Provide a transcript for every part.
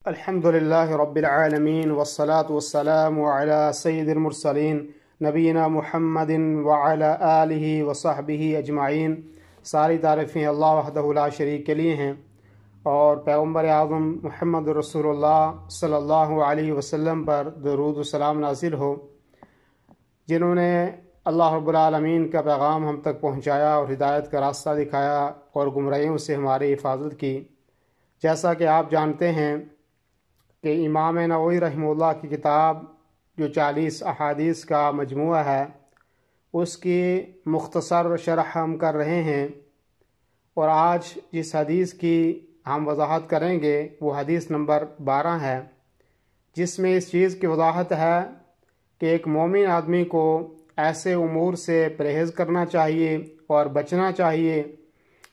الحمد للہ رب العالمین والصلاة والسلام علی سید المرسلین نبینا محمد وعلی آلہ وصحبہ اجمعین۔ ساری تعریفیں اللہ وحدہ لا شریک کے لیے ہیں، اور پیغمبر اعظم محمد رسول اللہ صلی اللہ علیہ وسلم پر درود و سلام نازل ہو، جنہوں نے اللہ رب العالمین کا پیغام ہم تک پہنچایا اور ہدایت کا راستہ دکھایا اور گمراہیوں سے ہماری حفاظت کی۔ جیسا کہ آپ جانتے ہیں کہ امام نووی رحمہ اللہ کی کتاب جو 40 احادیث کا مجموعہ ہے، اس کی مختصر شرح ہم کر رہے ہیں، اور آج جس حدیث کی ہم وضاحت کریں گے وہ حدیث نمبر 12 ہے، جس میں اس چیز کی وضاحت ہے کہ ایک مومن آدمی کو ایسے امور سے پرہیز کرنا چاہیے اور بچنا چاہیے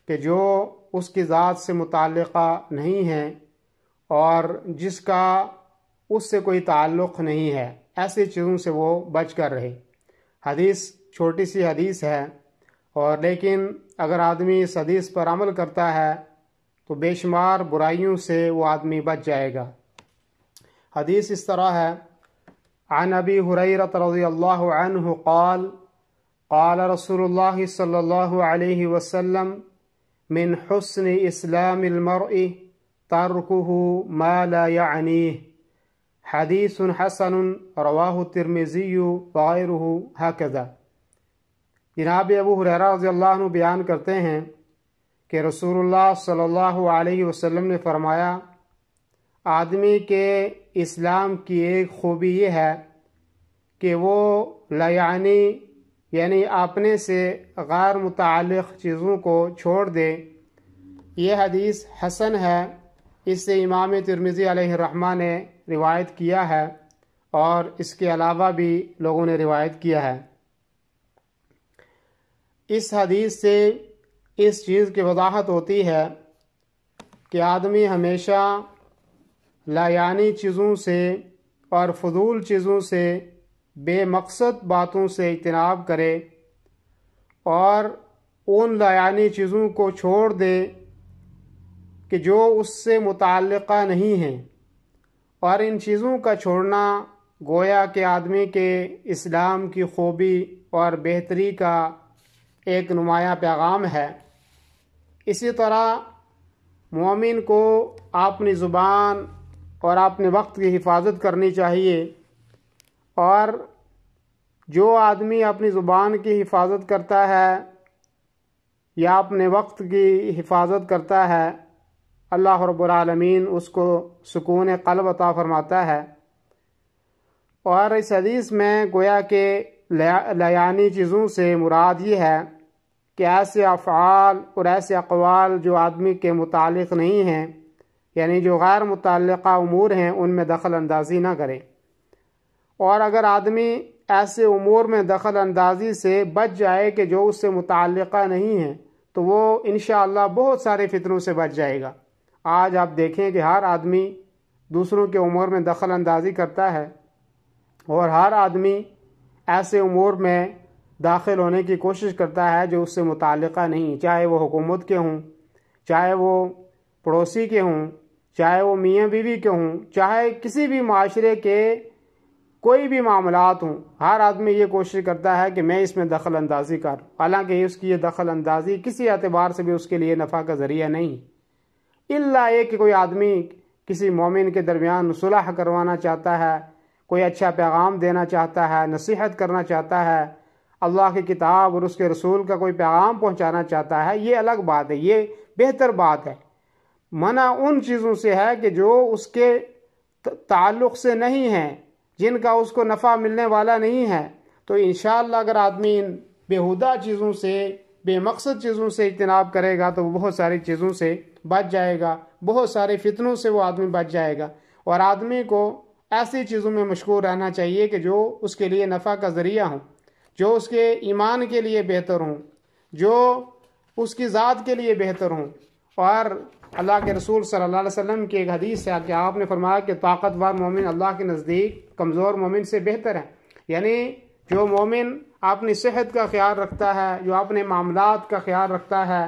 کہ جو اس کی ذات سے متعلقہ نہیں ہیں اور جس کا اس سے کوئی تعلق نہیں ہے، ایسی چیزوں سے وہ بچ کر رہے۔ حدیث چھوٹی سی حدیث ہے، اور لیکن اگر آدمی اس حدیث پر عمل کرتا ہے تو بے شمار برائیوں سے وہ آدمی بچ جائے گا۔ حدیث اس طرح ہے: عن ابی ہریرہ رضی اللہ عنہ قال قال رسول اللہ صلی اللہ علیہ وسلم من حسن اسلام المرء ترکہ ما لا یعنیہ حدیث حسن رواہ الترمذی وغیرہ ہکذا۔ جناب ابو ہریرہ رضی اللہ عنہ بیان کرتے ہیں کہ رسول اللہ صلی اللہ علیہ وسلم نے فرمایا، آدمی کے اسلام کی ایک خوبی یہ ہے کہ وہ لا یعنی اپنے سے غیر متعلق چیزوں کو چھوڑ دے۔ یہ حدیث حسن ہے، اس سے امام ترمذی علیہ الرحمہ نے روایت کیا ہے، اور اس کے علاوہ بھی لوگوں نے روایت کیا ہے۔ اس حدیث سے اس چیز کی وضاحت ہوتی ہے کہ آدمی ہمیشہ لا یعنی چیزوں سے اور فضول چیزوں سے، بے مقصد باتوں سے اجتناب کرے، اور ان لا یعنی چیزوں کو چھوڑ دے کہ جو اس سے متعلقہ نہیں ہیں۔ اور ان چیزوں کا چھوڑنا گویا کہ آدمی کے اسلام کی خوبی اور بہتری کا ایک نمایاں پیغام ہے۔ اسی طرح مومن کو اپنی زبان اور اپنے وقت کی حفاظت کرنی چاہیے، اور جو آدمی اپنی زبان کی حفاظت کرتا ہے یا اپنے وقت کی حفاظت کرتا ہے، اللہ رب العالمین اس کو سکون قلب عطا فرماتا ہے۔ اور اس حدیث میں گویا کہ لا یعنی چیزوں سے مراد یہ ہے کہ ایسے افعال اور ایسے اقوال جو آدمی کے متعلق نہیں ہیں، یعنی جو غیر متعلقہ امور ہیں، ان میں دخل اندازی نہ کرے۔ اور اگر آدمی ایسے امور میں دخل اندازی سے بچ جائے کہ جو اس سے متعلقہ نہیں ہیں، تو وہ انشاءاللہ بہت سارے فتنوں سے بچ جائے گا۔ آج آپ دیکھیں کہ ہر آدمی دوسروں کے امور میں دخل اندازی کرتا ہے، اور ہر آدمی ایسے امور میں داخل ہونے کی کوشش کرتا ہے جو اس سے متعلقہ نہیں، چاہے وہ حکومت کے ہوں، چاہے وہ پڑوسی کے ہوں، چاہے وہ میاں بیوی کے ہوں، چاہے کسی بھی معاشرے کے کوئی بھی معاملات ہوں، ہر آدمی یہ کوشش کرتا ہے کہ میں اس میں دخل اندازی کروں، حالانکہ اس کی یہ دخل اندازی کسی اعتبار سے بھی اس کے لیے نفع کا ذریعہ نہیں، الا یہ کہ کوئی آدمی کسی مومن کے درمیان صلح کروانا چاہتا ہے، کوئی اچھا پیغام دینا چاہتا ہے، نصیحت کرنا چاہتا ہے، اللہ کی کتاب اور اس کے رسول کا کوئی پیغام پہنچانا چاہتا ہے، یہ الگ بات ہے، یہ بہتر بات ہے۔ منع ان چیزوں سے ہے کہ جو اس کے تعلق سے نہیں ہیں، جن کا اس کو نفع ملنے والا نہیں ہے۔ تو انشاءاللہ اگر آدمی ان بیہودہ چیزوں سے، بے مقصد چیزوں سے اجتناب کرے گا تو وہ بہت ساری چیزوں سے بچ جائے گا، بہت سارے فتنوں سے وہ آدمی بچ جائے گا۔ اور آدمی کو ایسی چیزوں میں مشغول رہنا چاہیے کہ جو اس کے لیے نفع کا ذریعہ ہوں، جو اس کے ایمان کے لیے بہتر ہوں، جو اس کی ذات کے لیے بہتر ہوں۔ اور اللہ کے رسول صلی اللہ علیہ وسلم کی ایک حدیث ہے کہ آپ نے فرمایا کہ طاقتور مومن اللہ کے نزدیک کمزور مومن سے بہتر ہے، یعنی جو مومن اپنی صحت کا خیال رکھتا ہے، جو اپنے معاملات کا خیال رکھتا ہے،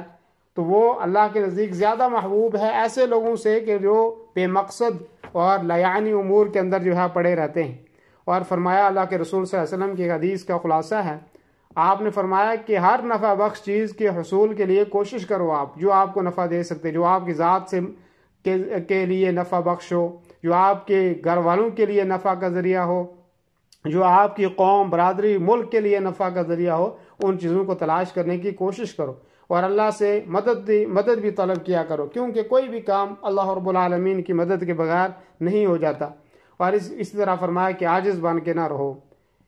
تو وہ اللہ کے نزدیک زیادہ محبوب ہے ایسے لوگوں سے کہ جو بے مقصد اور لایعنی امور کے اندر جو ہے پڑے رہتے ہیں۔ اور فرمایا اللہ کے رسول صلی اللہ علیہ وسلم کی حدیث کا خلاصہ ہے، آپ نے فرمایا کہ ہر نفع بخش چیز کے حصول کے لیے کوشش کرو، آپ جو آپ کو نفع دے سکتے، جو آپ کی ذات سے کے لیے نفع بخش ہو، جو آپ کے گھر والوں کے لیے نفع کا ذریعہ ہو، جو آپ کی قوم، برادری، ملک کے لیے نفع کا ذریعہ ہو، ان چیزوں کو تلاش کرنے کی کوشش کرو اور اللہ سے مدد بھی طلب کیا کرو، کیونکہ کوئی بھی کام اللہ رب العالمین کی مدد کے بغیر نہیں ہو جاتا۔ اور اسی طرح فرمایا کہ عاجز بن کے نہ رہو،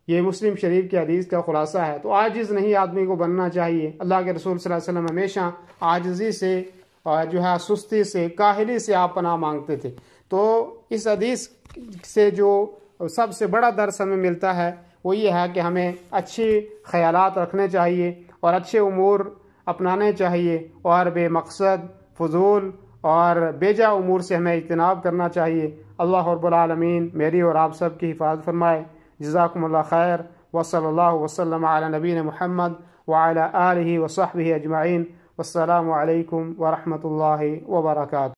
یہ مسلم شریف کی حدیث کا خلاصہ ہے۔ تو عاجز نہیں آدمی کو بننا چاہیے۔ اللہ کے رسول صلی اللہ علیہ وسلم ہمیشہ عاجزی سے اور جو ہے سستی سے، کاہلی سے آپ پناہ مانگتے تھے۔ تو اس حدیث سے جو سب سے بڑا درس ہمیں ملتا ہے وہ یہ ہے کہ ہمیں اچھی خیالات رکھنے چاہیے اور اچھے امور اپنانے چاہیے، اور بے مقصد، فضول اور بیجا امور سے ہمیں اجتناب کرنا چاہیے۔ اللہ رب العالمین میری اور آپ سب کی حفاظت فرمائے۔ جزاکم اللہ خیر، وصلی اللہ وسلم علی نبینا محمد وعلی آلہ وصحبہ اجمعین، والسلام علیکم ورحمۃ اللہ وبرکاتہ۔